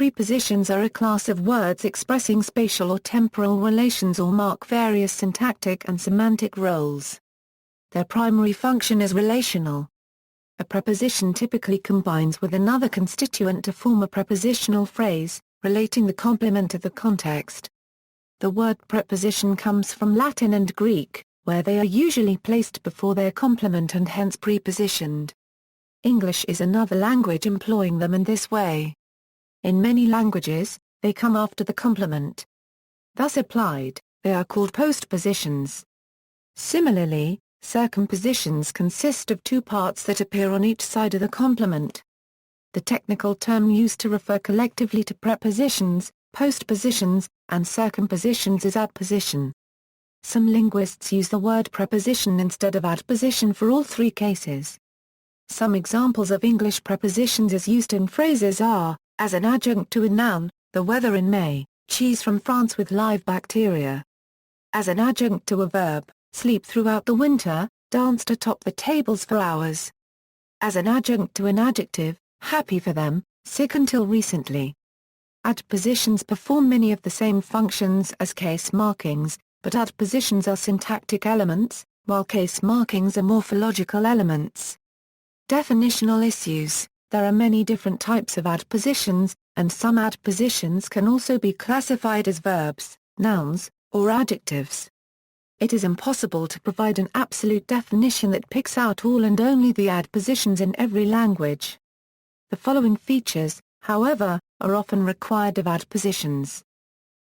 Prepositions are a class of words expressing spatial or temporal relations or mark various syntactic and semantic roles. Their primary function is relational. A preposition typically combines with another constituent to form a prepositional phrase, relating the complement to the context. The word preposition comes from Latin and Greek, where they are usually placed before their complement and hence prepositioned. English is another language employing them in this way. In many languages, they come after the complement. Thus applied, they are called postpositions. Similarly, circumpositions consist of two parts that appear on each side of the complement. The technical term used to refer collectively to prepositions, postpositions, and circumpositions is adposition. Some linguists use the word preposition instead of adposition for all three cases. Some examples of English prepositions as used in phrases are, as an adjunct to a noun, the weather in May, cheese from France with live bacteria. As an adjunct to a verb, sleep throughout the winter, danced atop the tables for hours. As an adjunct to an adjective, happy for them, sick until recently. Adpositions perform many of the same functions as case markings, but adpositions are syntactic elements, while case markings are morphological elements. Definitional issues. There are many different types of adpositions, and some adpositions can also be classified as verbs, nouns, or adjectives. It is impossible to provide an absolute definition that picks out all and only the adpositions in every language. The following features, however, are often required of adpositions.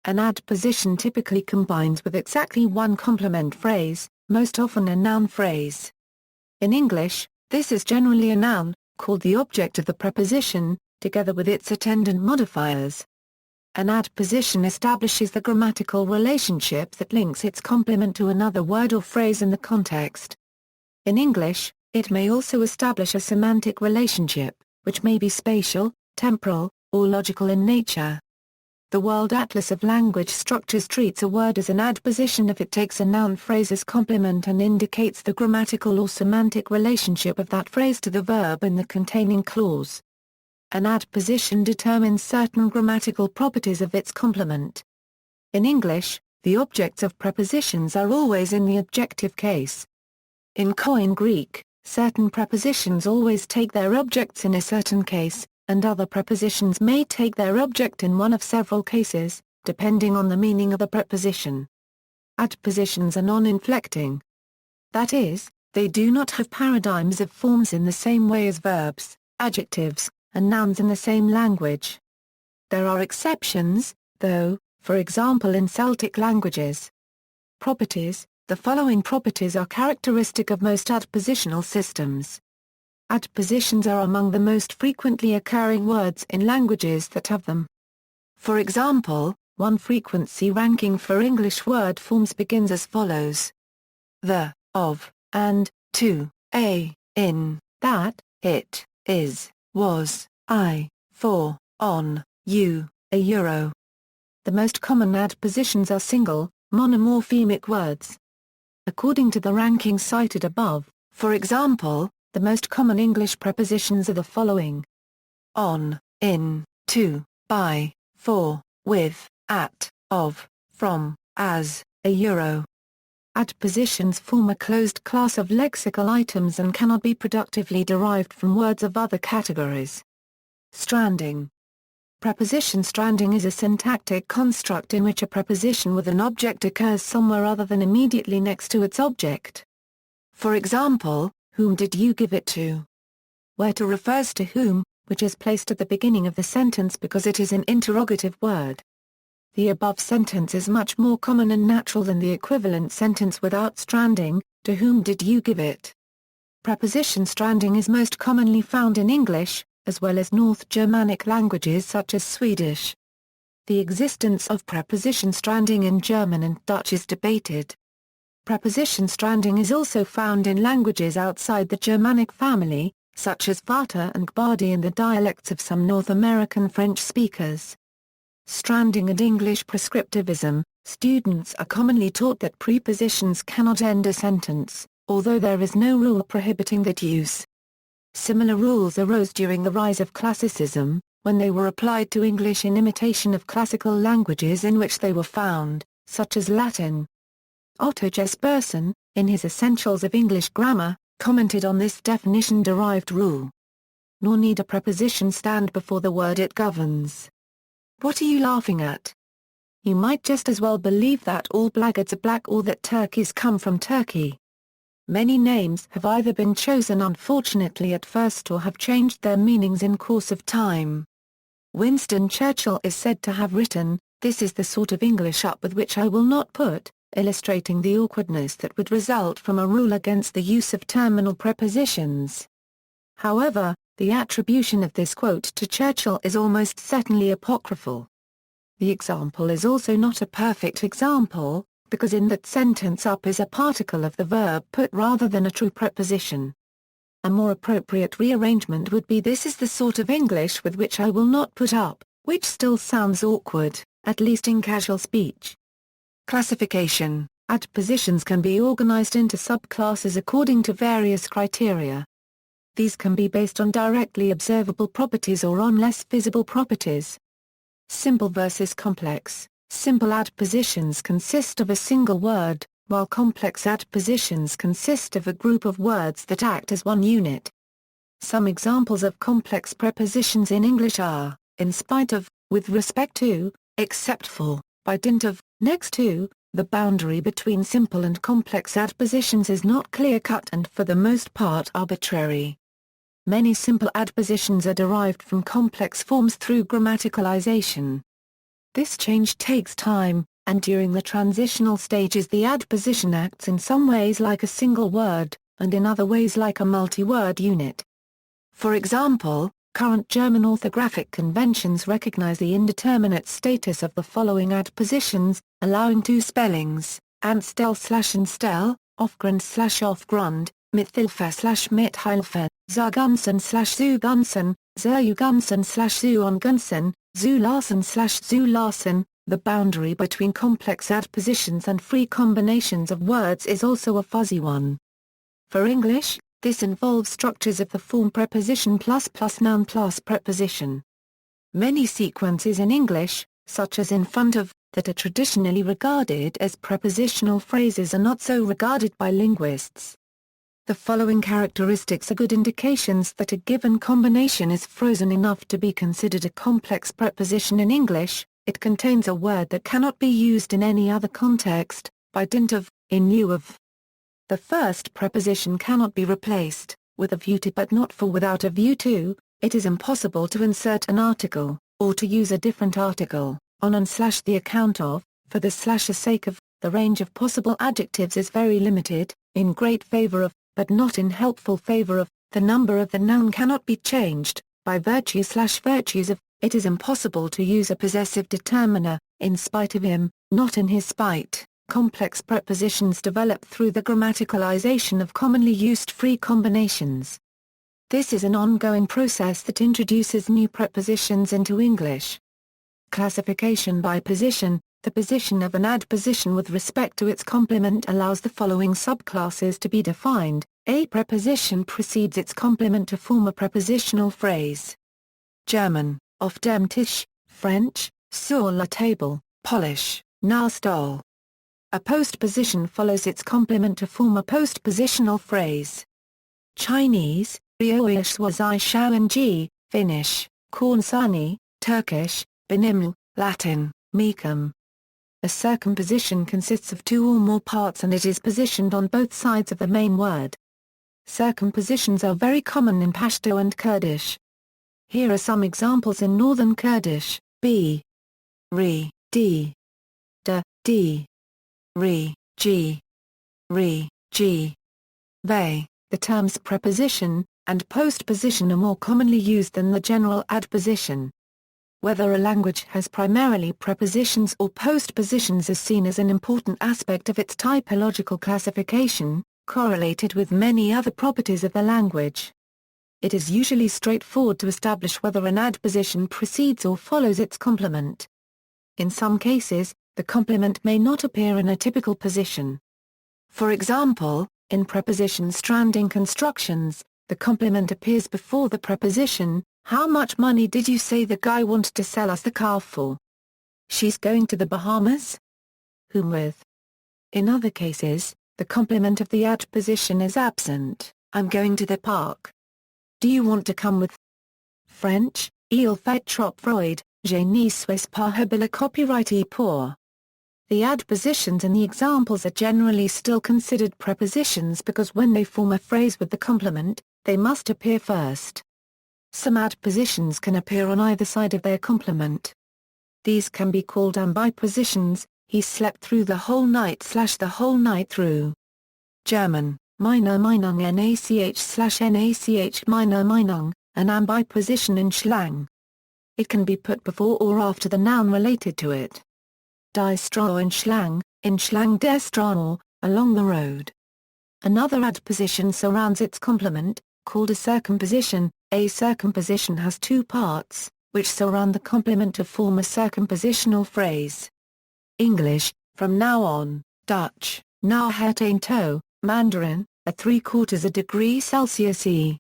An adposition typically combines with exactly one complement phrase, most often a noun phrase. In English, this is generally a noun, called the object of the preposition, together with its attendant modifiers. An adposition establishes the grammatical relationship that links its complement to another word or phrase in the context. In English, it may also establish a semantic relationship, which may be spatial, temporal, or logical in nature. The World Atlas of Language Structures treats a word as an adposition if it takes a noun phrase as complement and indicates the grammatical or semantic relationship of that phrase to the verb in the containing clause. An adposition determines certain grammatical properties of its complement. In English, the objects of prepositions are always in the objective case. In Koine Greek, certain prepositions always take their objects in a certain case, and other prepositions may take their object in one of several cases, depending on the meaning of the preposition. Adpositions are non-inflecting. That is, they do not have paradigms of forms in the same way as verbs, adjectives, and nouns in the same language. There are exceptions, though, for example in Celtic languages. Properties. The following properties are characteristic of most adpositional systems. Adpositions are among the most frequently occurring words in languages that have them. For example, one frequency ranking for English word forms begins as follows: the, of, and, to, a, in, that, it, is, was, I, for, on, you, a euro. The most common adpositions are single, monomorphemic words. According to the ranking cited above, for example, the most common English prepositions are the following: on, in, to, by, for, with, at, of, from, as, a euro. Adpositions form a closed class of lexical items and cannot be productively derived from words of other categories. Stranding. Preposition stranding is a syntactic construct in which a preposition with an object occurs somewhere other than immediately next to its object. For example, whom did you give it to? Where to refers to whom, which is placed at the beginning of the sentence because it is an interrogative word. The above sentence is much more common and natural than the equivalent sentence without stranding, to whom did you give it? Preposition stranding is most commonly found in English, as well as North Germanic languages such as Swedish. The existence of preposition stranding in German and Dutch is debated. Preposition stranding is also found in languages outside the Germanic family, such as Vater and Gbardi and the dialects of some North American French speakers. Stranding and English prescriptivism. Students are commonly taught that prepositions cannot end a sentence, although there is no rule prohibiting that use. Similar rules arose during the rise of classicism, when they were applied to English in imitation of classical languages in which they were found, such as Latin. Otto Jespersen, in his Essentials of English Grammar, commented on this definition-derived rule. Nor need a preposition stand before the word it governs. What are you laughing at? You might just as well believe that all blackguards are black or that turkeys come from Turkey. Many names have either been chosen unfortunately at first or have changed their meanings in course of time. Winston Churchill is said to have written, "This is the sort of English up with which I will not put," illustrating the awkwardness that would result from a rule against the use of terminal prepositions. However, the attribution of this quote to Churchill is almost certainly apocryphal. The example is also not a perfect example, because in that sentence up is a particle of the verb put rather than a true preposition. A more appropriate rearrangement would be "This is the sort of English with which I will not put up," which still sounds awkward, at least in casual speech. Classification. Adpositions can be organized into subclasses according to various criteria. These can be based on directly observable properties or on less visible properties. Simple versus complex. Simple adpositions consist of a single word, while complex adpositions consist of a group of words that act as one unit. Some examples of complex prepositions in English are, in spite of, with respect to, except for, by dint of, next to. The boundary between simple and complex adpositions is not clear-cut and for the most part arbitrary. Many simple adpositions are derived from complex forms through grammaticalization. This change takes time, and during the transitional stages the adposition acts in some ways like a single word, and in other ways like a multi-word unit. For example, current German orthographic conventions recognize the indeterminate status of the following adpositions, allowing two spellings, Anstell/Anstell, Aufgrund/Aufgrund, Mithilfe/Mithilfe, Zugunsten/Zugunsten, Zugunsten/Zuungunsten, Zulassen/Zulassen. The boundary between complex adpositions and free combinations of words is also a fuzzy one. For English, this involves structures of the form preposition plus noun plus preposition. Many sequences in English, such as in front of, that are traditionally regarded as prepositional phrases are not so regarded by linguists. The following characteristics are good indications that a given combination is frozen enough to be considered a complex preposition in English. It contains a word that cannot be used in any other context, by dint of, in lieu of. The first preposition cannot be replaced, with a view to but not for without a view to. It is impossible to insert an article, or to use a different article, on and / the account of, for the / sake of. The range of possible adjectives is very limited, in great favor of, but not in helpful favor of. The number of the noun cannot be changed, by virtue / virtues of. It is impossible to use a possessive determiner, in spite of him, not in his spite. Complex prepositions develop through the grammaticalization of commonly used free combinations. This is an ongoing process that introduces new prepositions into English. Classification by position. The position of an adposition with respect to its complement allows the following subclasses to be defined. A preposition precedes its complement to form a prepositional phrase. German, auf dem Tisch, French, sur la table, Polish, na stol. A postposition follows its complement to form a postpositional phrase. Chinese, rioish wazai shawanji, Finnish, kornsani, Turkish, beniml, Latin, mecum. A circumposition consists of two or more parts and it is positioned on both sides of the main word. Circumpositions are very common in Pashto and Kurdish. Here are some examples in Northern Kurdish: b, re, d, d, re, g, they. The terms preposition and postposition are more commonly used than the general adposition. Whether a language has primarily prepositions or postpositions is seen as an important aspect of its typological classification, correlated with many other properties of the language. It is usually straightforward to establish whether an adposition precedes or follows its complement. In some cases, the complement may not appear in a typical position. For example, in preposition stranding constructions, the complement appears before the preposition, How much money did you say the guy wanted to sell us the car for? She's going to the Bahamas? Whom with? In other cases, the complement of the adposition is absent. I'm going to the park. Do you want to come with? French, il fait trop froid, je ne suis pas habile. Copyright pour. The adpositions in the examples are generally still considered prepositions because when they form a phrase with the complement, they must appear first. Some adpositions can appear on either side of their complement. These can be called ambipositions. He slept through the whole night / the whole night through. German, meine Meinung nach/nach meine Meinung, an ambiposition in Schlang. It can be put before or after the noun related to it. Die Straße in Schlang der Straße, along the road. Another adposition surrounds its complement, called a circumposition. A circumposition has two parts, which surround the complement to form a circumpositional phrase. English, from now on, Dutch, na het een toe, Mandarin, a 3/4 degree Celsius e.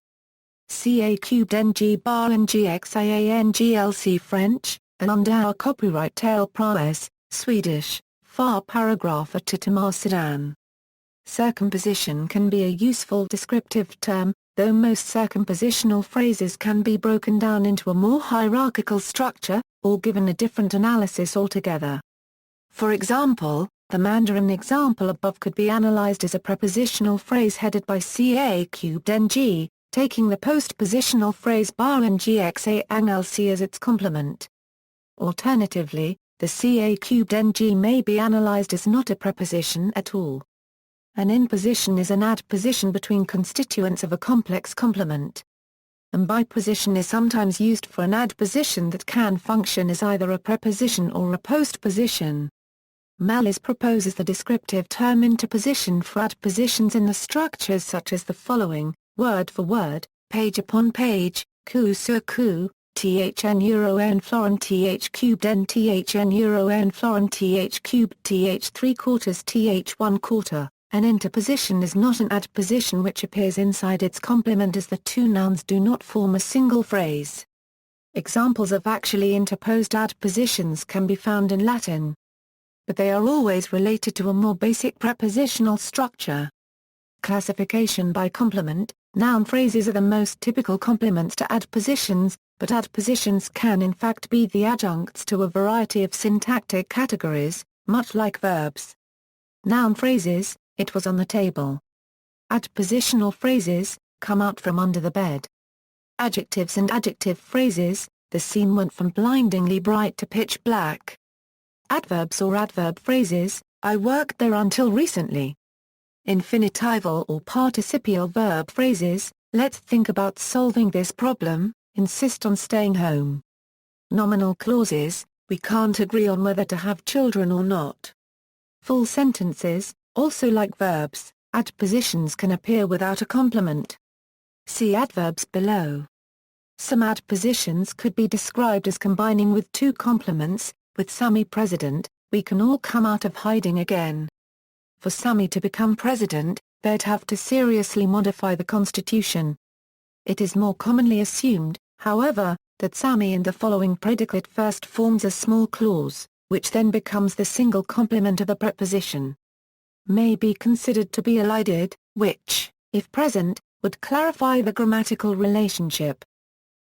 Ca cubed ng bar and gxianglc French, and under copyright tail prowess, Swedish, far paragraph at Titamasadan. Circumposition can be a useful descriptive term, though most circumpositional phrases can be broken down into a more hierarchical structure, or given a different analysis altogether. For example, the Mandarin example above could be analyzed as a prepositional phrase headed by ca cubed ng, taking the postpositional phrase bar and gxianglc as its complement. Alternatively, the ca cubed ng may be analyzed as not a preposition at all. An inposition is an adposition between constituents of a complex complement. Ambiposition is sometimes used for an adposition that can function as either a preposition or a postposition. Mellis proposes the descriptive term interposition for adpositions in the structures such as the following: word for word, page upon page, coup sur coup, thn euro n florin th cubed n thn euro n florin th cubed th 3/4 th 1/4. An interposition is not an adposition which appears inside its complement as the two nouns do not form a single phrase. Examples of actually interposed adpositions can be found in Latin, but they are always related to a more basic prepositional structure. Classification by complement. Noun phrases are the most typical complements to adpositions, but adpositions can in fact be the adjuncts to a variety of syntactic categories, much like verbs. Noun phrases: it was on the table. Adpositional phrases: come out from under the bed. Adjectives and adjective phrases: the scene went from blindingly bright to pitch black. Adverbs or adverb phrases: I worked there until recently. Infinitival or participial verb phrases: let's think about solving this problem, insist on staying home. Nominal clauses: we can't agree on whether to have children or not. Full sentences: also like verbs, adpositions can appear without a complement. See adverbs below. Some adpositions could be described as combining with two complements. With Sammy president, we can all come out of hiding again. For Sammy to become president, they'd have to seriously modify the Constitution. It is more commonly assumed, however, that Sammy in the following predicate first forms a small clause, which then becomes the single complement of a preposition. May be considered to be elided, which, if present, would clarify the grammatical relationship.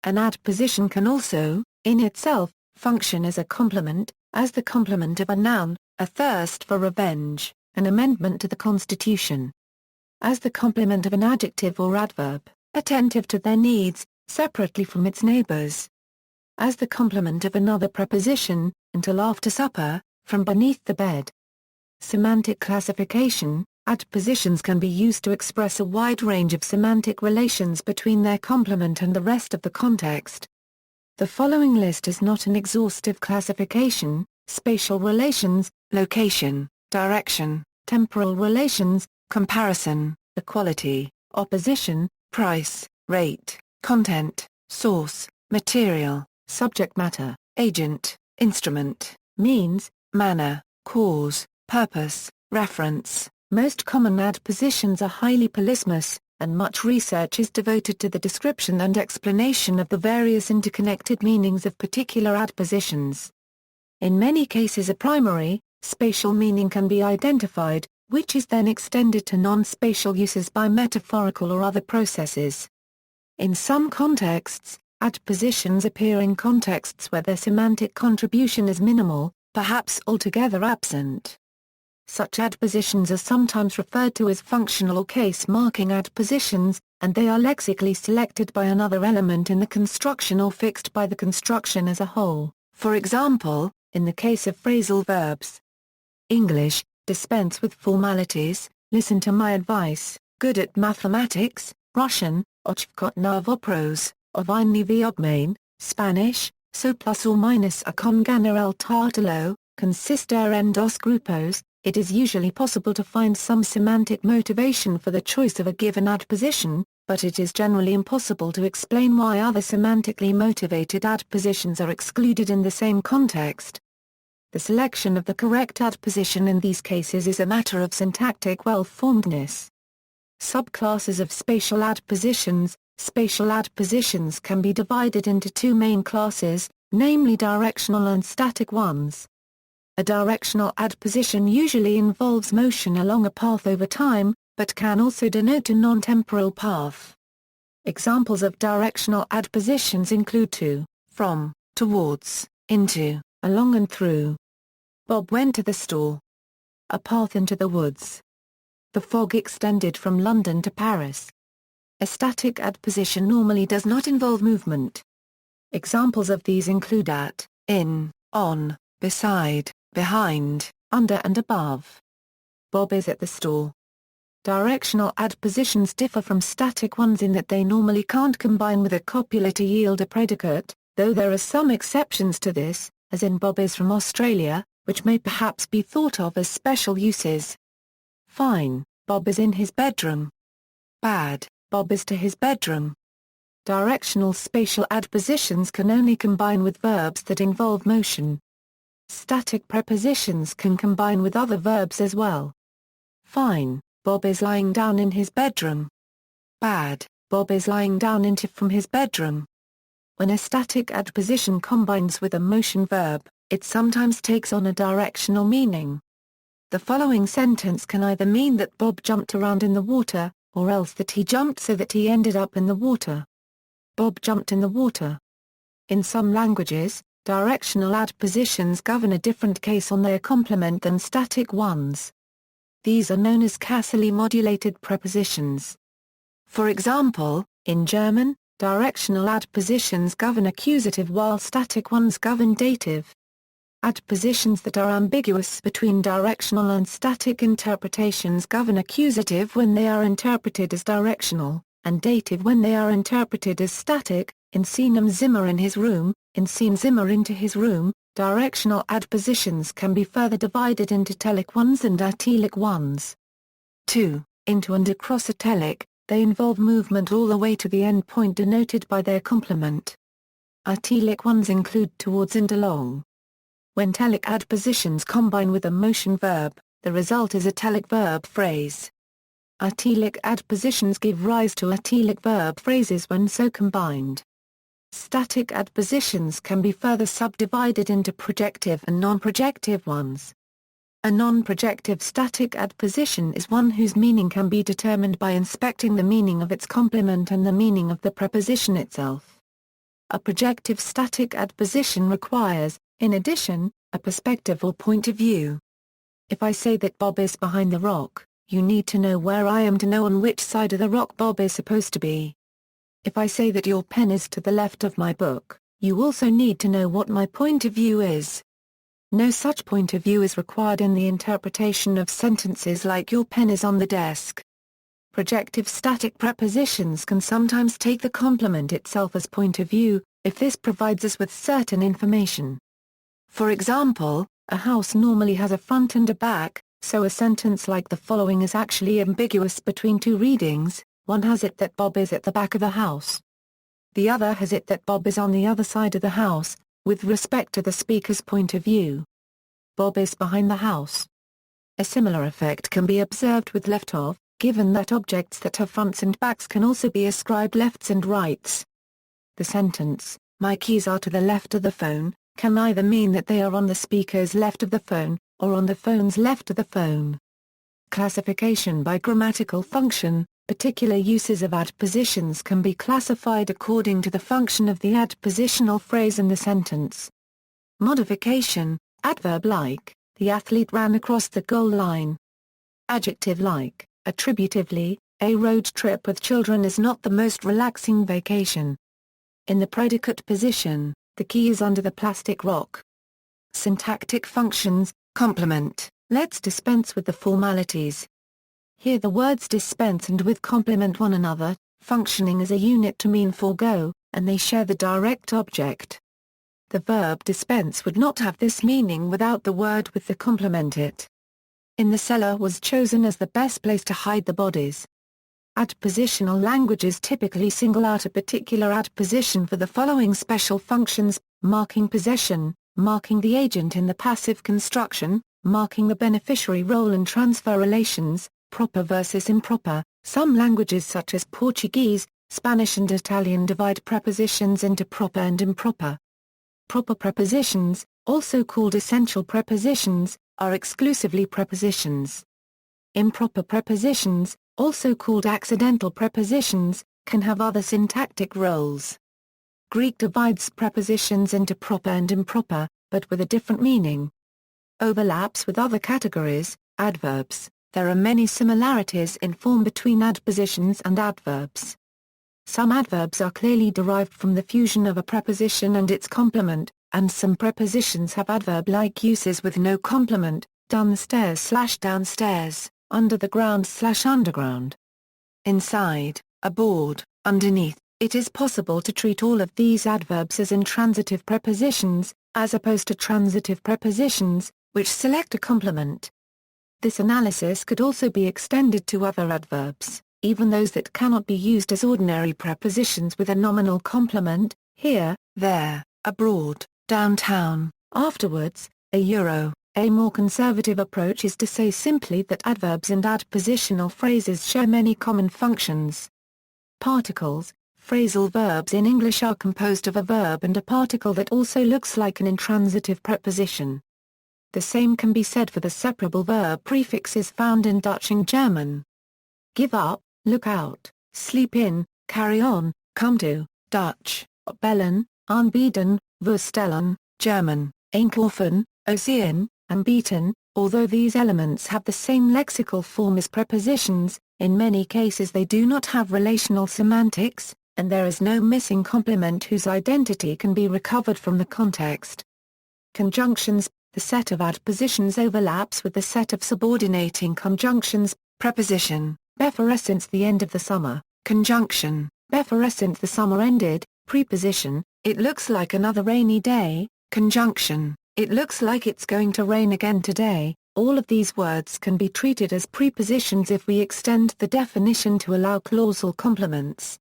An adposition can also, in itself, function as a complement, as the complement of a noun, a thirst for revenge, an amendment to the Constitution. As the complement of an adjective or adverb, attentive to their needs, separately from its neighbors. As the complement of another preposition, until after supper, from beneath the bed. Semantic classification. Adpositions can be used to express a wide range of semantic relations between their complement and the rest of the context. The following list is not an exhaustive classification: spatial relations, location, direction, temporal relations, comparison, equality, opposition, price, rate, content, source, material, subject matter, agent, instrument, means, manner, cause, purpose, reference. Most common adpositions are highly polysemous, and much research is devoted to the description and explanation of the various interconnected meanings of particular adpositions. In many cases a primary, spatial meaning can be identified, which is then extended to non-spatial uses by metaphorical or other processes. In some contexts, adpositions appear in contexts where their semantic contribution is minimal, perhaps altogether absent. Such adpositions are sometimes referred to as functional or case-marking adpositions, and they are lexically selected by another element in the construction or fixed by the construction as a whole. For example, in the case of phrasal verbs, English, dispense with formalities, listen to my advice, good at mathematics, Russian, ochkotna vopros, oviny vyobmain, Spanish, so plus or minus a conganer el tartalo, consister en dos grupos. It is usually possible to find some semantic motivation for the choice of a given adposition, but it is generally impossible to explain why other semantically motivated adpositions are excluded in the same context. The selection of the correct adposition in these cases is a matter of syntactic well-formedness. Subclasses of spatial adpositions. Spatial adpositions can be divided into two main classes, namely directional and static ones. A directional adposition usually involves motion along a path over time, but can also denote a non-temporal path. Examples of directional adpositions include to, from, towards, into, along and through. Bob went to the store. A path into the woods. The fog extended from London to Paris. A static adposition normally does not involve movement. Examples of these include at, in, on, beside, behind, under and above. Bob is at the store. Directional adpositions differ from static ones in that they normally can't combine with a copula to yield a predicate, though there are some exceptions to this, as in Bob is from Australia, which may perhaps be thought of as special uses. Fine, Bob is in his bedroom. Bad, Bob is to his bedroom. Directional spatial adpositions can only combine with verbs that involve motion. Static prepositions can combine with other verbs as well. Fine, Bob is lying down in his bedroom. Bad, Bob is lying down into from his bedroom. When a static adposition combines with a motion verb, it sometimes takes on a directional meaning. The following sentence can either mean that Bob jumped around in the water, or else that he jumped so that he ended up in the water. Bob jumped in the water. In some languages, directional adpositions govern a different case on their complement than static ones. These are known as causally modulated prepositions. For example, in German, directional adpositions govern accusative while static ones govern dative. Adpositions that are ambiguous between directional and static interpretations govern accusative when they are interpreted as directional, and dative when they are interpreted as static. In Sinem Zimmer in his room, in Siem Zimmer into his room, directional adpositions can be further divided into telic ones and atelic ones. 2. Into and across a telic, they involve movement all the way to the end point denoted by their complement. Atelic ones include towards and along. When telic adpositions combine with a motion verb, the result is a telic verb phrase. Atelic adpositions give rise to atelic verb phrases when so combined. Static adpositions can be further subdivided into projective and non-projective ones. A non-projective static adposition is one whose meaning can be determined by inspecting the meaning of its complement and the meaning of the preposition itself. A projective static adposition requires, in addition, a perspective or point of view. If I say that Bob is behind the rock, you need to know where I am to know on which side of the rock Bob is supposed to be. If I say that your pen is to the left of my book, you also need to know what my point of view is. No such point of view is required in the interpretation of sentences like your pen is on the desk. Projective static prepositions can sometimes take the complement itself as point of view, if this provides us with certain information. For example, a house normally has a front and a back, so a sentence like the following is actually ambiguous between two readings. One has it that Bob is at the back of the house. The other has it that Bob is on the other side of the house, with respect to the speaker's point of view. Bob is behind the house. A similar effect can be observed with left of, given that objects that have fronts and backs can also be ascribed lefts and rights. The sentence, "My keys are to the left of the phone," can either mean that they are on the speaker's left of the phone, or on the phone's left of the phone. Classification by grammatical function. Particular uses of adpositions can be classified according to the function of the adpositional phrase in the sentence. Modification, adverb like, "The athlete ran across the goal line." Adjective like, attributively, "A road trip with children is not the most relaxing vacation." In the predicate position, "The key is under the plastic rock." Syntactic functions, complement, "Let's dispense with the formalities." Here the words dispense and with complement one another, functioning as a unit to mean forego, and they share the direct object. The verb dispense would not have this meaning without the word with the complement it. "In the cellar" was chosen as the best place to hide the bodies. Adpositional languages typically single out a particular adposition for the following special functions: marking possession, marking the agent in the passive construction, marking the beneficiary role in transfer relations, proper versus improper. Some languages such as Portuguese, Spanish and Italian divide prepositions into proper and improper. Proper prepositions, also called essential prepositions, are exclusively prepositions. Improper prepositions, also called accidental prepositions, can have other syntactic roles. Greek divides prepositions into proper and improper, but with a different meaning. Overlaps with other categories, adverbs. There are many similarities in form between adpositions and adverbs. Some adverbs are clearly derived from the fusion of a preposition and its complement, and some prepositions have adverb-like uses with no complement, downstairs/downstairs, under the ground/underground. Inside, aboard, underneath. It is possible to treat all of these adverbs as intransitive prepositions, as opposed to transitive prepositions, which select a complement. This analysis could also be extended to other adverbs, even those that cannot be used as ordinary prepositions with a nominal complement: here, there, abroad, downtown, afterwards, a euro. A more conservative approach is to say simply that adverbs and adpositional phrases share many common functions. Particles. Phrasal verbs in English are composed of a verb and a particle that also looks like an intransitive preposition. The same can be said for the separable verb prefixes found in Dutch and German. Give up, look out, sleep in, carry on, come to, Dutch, opbellen, aanbieden, voorstellen, German, einkaufen, opzien, aanbieden. Although these elements have the same lexical form as prepositions, in many cases they do not have relational semantics, and there is no missing complement whose identity can be recovered from the context. Conjunctions. The set of adpositions overlaps with the set of subordinating conjunctions. Preposition, befer since the end of the summer. Conjunction, befer since the summer ended. Preposition, it looks like another rainy day. Conjunction, it looks like it's going to rain again today. All of these words can be treated as prepositions if we extend the definition to allow clausal complements.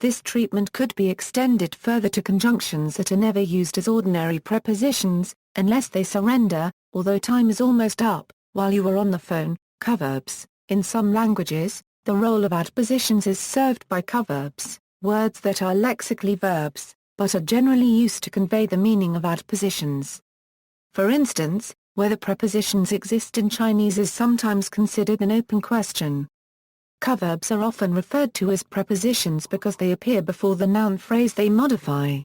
This treatment could be extended further to conjunctions that are never used as ordinary prepositions, unless they surrender, although time is almost up, while you are on the phone. Coverbs. In some languages, the role of adpositions is served by coverbs, words that are lexically verbs, but are generally used to convey the meaning of adpositions. For instance, whether prepositions exist in Chinese is sometimes considered an open question. Coverbs are often referred to as prepositions because they appear before the noun phrase they modify.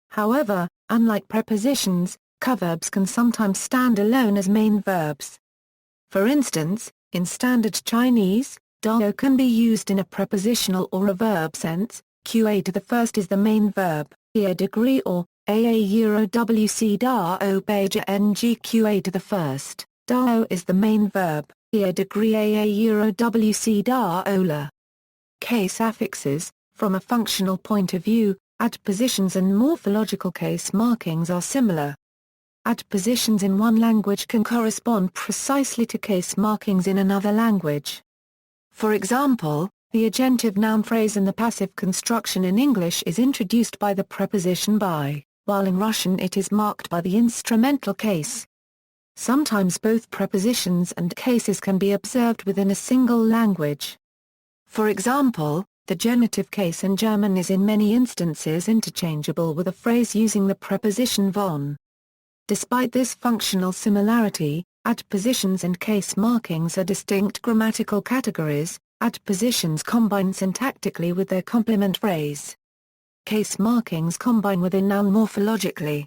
However, unlike prepositions, coverbs can sometimes stand alone as main verbs. For instance, in Standard Chinese, dao can be used in a prepositional or a verb sense. Qa to the first is the main verb, a degree, or aa euro wc dao beja ng qa to the first. Dao is the main verb, a degree, aa euro wc dao la. Case affixes. From a functional point of view, adpositions and morphological case markings are similar. Adpositions in one language can correspond precisely to case markings in another language. For example, the agentive noun phrase in the passive construction in English is introduced by the preposition by, while in Russian it is marked by the instrumental case. Sometimes both prepositions and cases can be observed within a single language. For example, the genitive case in German is in many instances interchangeable with a phrase using the preposition von. Despite this functional similarity, adpositions and case markings are distinct grammatical categories. Adpositions combine syntactically with their complement phrase. Case markings combine with a noun morphologically.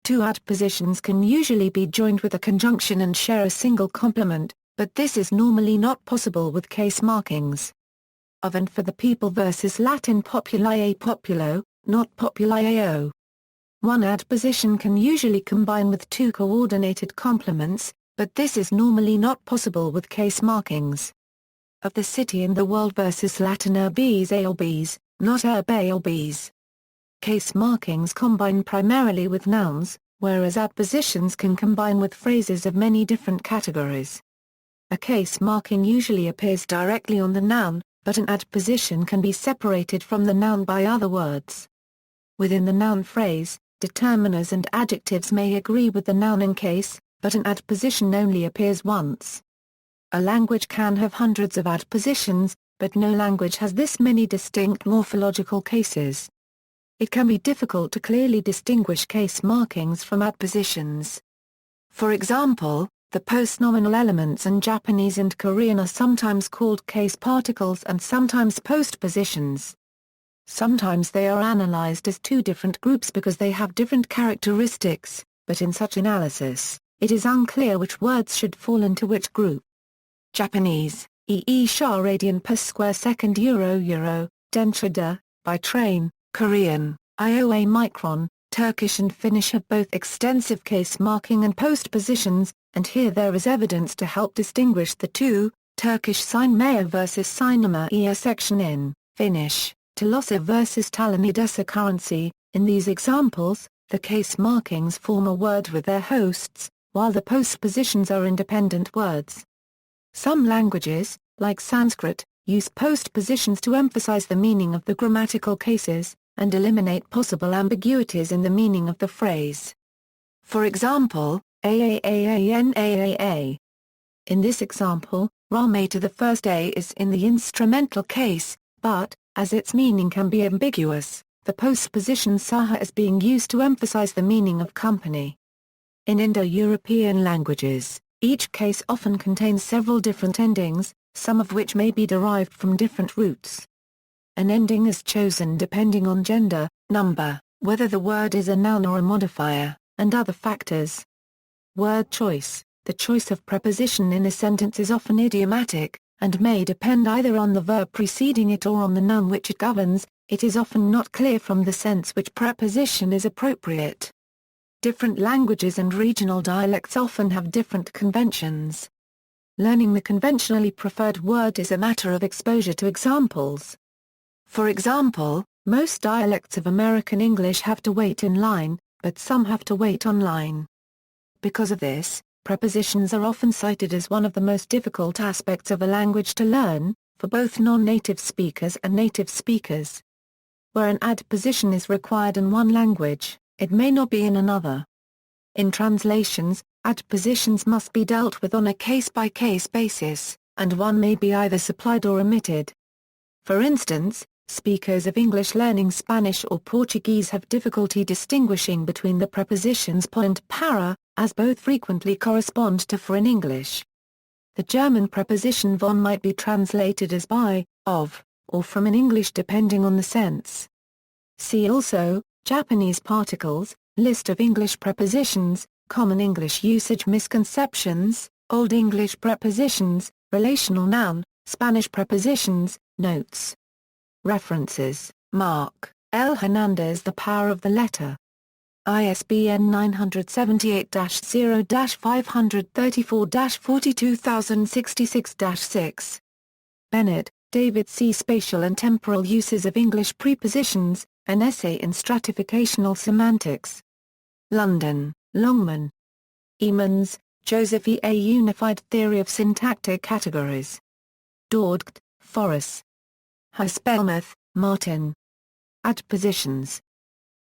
Two adpositions can usually be joined with a conjunction and share a single complement, but this is normally not possible with case markings. Of and for the people versus Latin populi a populo, not populi ao. One adposition can usually combine with two coordinated complements, but this is normally not possible with case markings. Of the city and the world versus Latin urbes a urbes, not urbe urbes. Case markings combine primarily with nouns, whereas adpositions can combine with phrases of many different categories. A case marking usually appears directly on the noun, but an adposition can be separated from the noun by other words. Within the noun phrase, determiners and adjectives may agree with the noun in case, but an adposition only appears once. A language can have hundreds of adpositions, but no language has this many distinct morphological cases. It can be difficult to clearly distinguish case markings from adpositions. For example, the postnominal elements in Japanese and Korean are sometimes called case particles and sometimes postpositions. Sometimes they are analyzed as two different groups because they have different characteristics, but in such analysis, it is unclear which words should fall into which group. Japanese, sha radian per square second euro, denture by train. Korean, ioa micron, Turkish and Finnish have both extensive case marking and postpositions, and here there is evidence to help distinguish the two. Turkish signmaya versus signama section in, Finnish, talossa versus talonidessa currency. In these examples, the case markings form a word with their hosts, while the postpositions are independent words. Some languages, like Sanskrit, use postpositions to emphasize the meaning of the grammatical cases, and eliminate possible ambiguities in the meaning of the phrase. For example, aaanaa. In this example, rame to the first a is in the instrumental case, but, as its meaning can be ambiguous, the postposition saha is being used to emphasize the meaning of company. In Indo-European languages, each case often contains several different endings, some of which may be derived from different roots. An ending is chosen depending on gender, number, whether the word is a noun or a modifier, and other factors. Word choice. The choice of preposition in a sentence is often idiomatic, and may depend either on the verb preceding it or on the noun which it governs. It is often not clear from the sense which preposition is appropriate. Different languages and regional dialects often have different conventions. Learning the conventionally preferred word is a matter of exposure to examples. For example, most dialects of American English have to wait in line, but some have to wait online. Because of this, prepositions are often cited as one of the most difficult aspects of a language to learn, for both non-native speakers and native speakers. Where an adposition is required in one language, it may not be in another. In translations, adpositions must be dealt with on a case-by-case basis, and one may be either supplied or omitted. For instance, speakers of English learning Spanish or Portuguese have difficulty distinguishing between the prepositions po and para, as both frequently correspond to for in English. The German preposition von might be translated as by, of, or from in English depending on the sense. See also, Japanese particles, list of English prepositions, common English usage misconceptions, Old English prepositions, relational noun, Spanish prepositions, notes. References, Mark L. Hernandez. The Power of the Letter. ISBN 978-0-534-42066-6. Bennett, David C. Spatial and Temporal Uses of English Prepositions, An Essay in Stratificational Semantics. London, Longman. Emmons, Joseph E. A Unified Theory of Syntactic Categories. Dordgt, Forrest. Huspelmuth, Martin. Adpositions.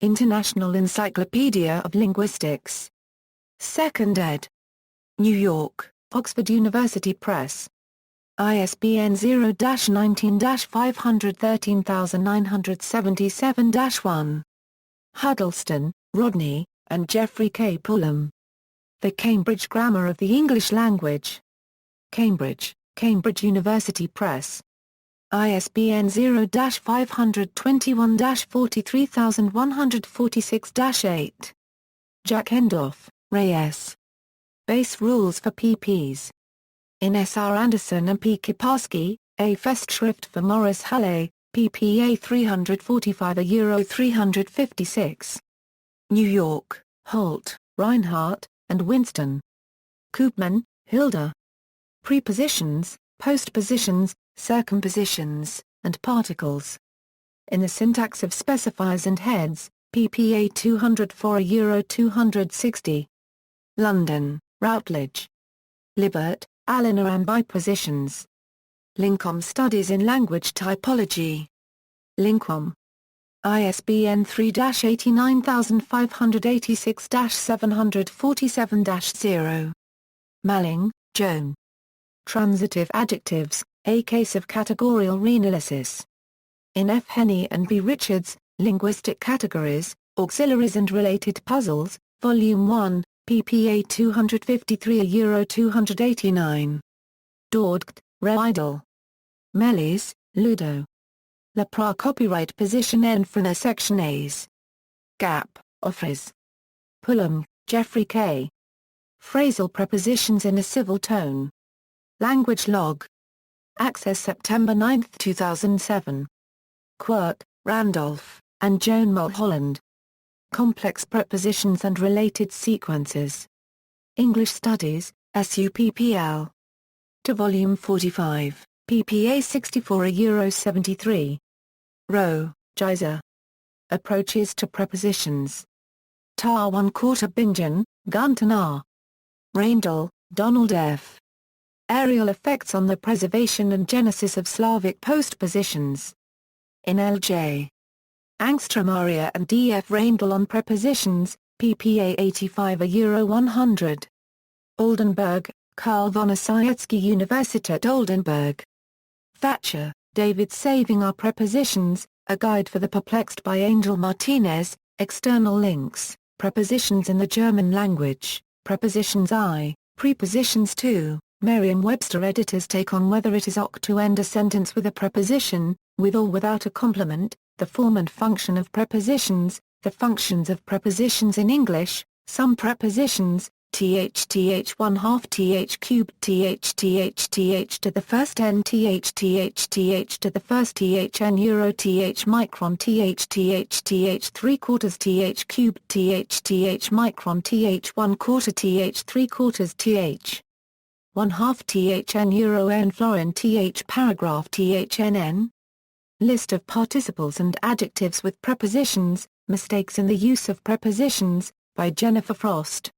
International Encyclopedia of Linguistics. 2nd ed. New York, Oxford University Press. ISBN 0-19-513977-1. Huddleston, Rodney, and Jeffrey K. Pullum. The Cambridge Grammar of the English Language. Cambridge, Cambridge University Press. ISBN 0-521-43146-8. Jack Endorf, Ray S. Base Rules for PPs. In S. R. Anderson and P. Kiparski, A. Festschrift for Morris Halle, ppA 345 a €356. New York, Holt, Reinhardt, and Winston. Koopman, Hilda. Prepositions, postpositions, circumpositions, and particles. In the Syntax of Specifiers and Heads, ppA 204 a €260. London, Routledge. Libert, Alina and Bipositions. Lincoln Studies in Language Typology. Lincoln. ISBN 3-89586-747-0. Malling, Joan. Transitive Adjectives, A Case of Categorical Reanalysis. In F. Henney and B. Richards, Linguistic Categories, Auxiliaries and Related Puzzles, Volume 1, ppA 253 a €289. Dordgt, Reidel. Melis, Ludo. La Pra Copyright Position N. Frana Section A's. Gap, Offres. Pullum, Jeffrey K. Phrasal Prepositions in a Civil Tone. Language Log. Access September 9, 2007. Quirk, Randolph, and Joan Mulholland. Complex Prepositions and Related Sequences. English Studies, SUPPL. To Volume 45, ppA 64 a €73. Rowe, Geyser. Approaches to Prepositions. Tar 1/4 Bingen, Gunton R. Reindl, Donald F. Aerial Effects on the Preservation and Genesis of Slavic Postpositions. In L.J. Angstrom Aria and D.F. Reindl on Prepositions, ppA 85 a €100. Oldenburg, Karl von Ossietzky Universität Oldenburg. Thatcher, David Saving Our Prepositions, A Guide for the Perplexed by Angel Martinez. External links, Prepositions in the German Language, Prepositions I, Prepositions II, Merriam-Webster editors take on whether it is ok to end a sentence with a preposition, with or without a complement, the form and function of prepositions, the functions of prepositions in English, some prepositions, th 1/2 th cubed th to the first n th to the first th n euro th micron th 3/4 th cubed th micron th 1/4 th 3/4 th 1/2 th n euro n florin th paragraph thnn. List of participles and adjectives with prepositions, mistakes in the use of prepositions, by Jennifer Frost.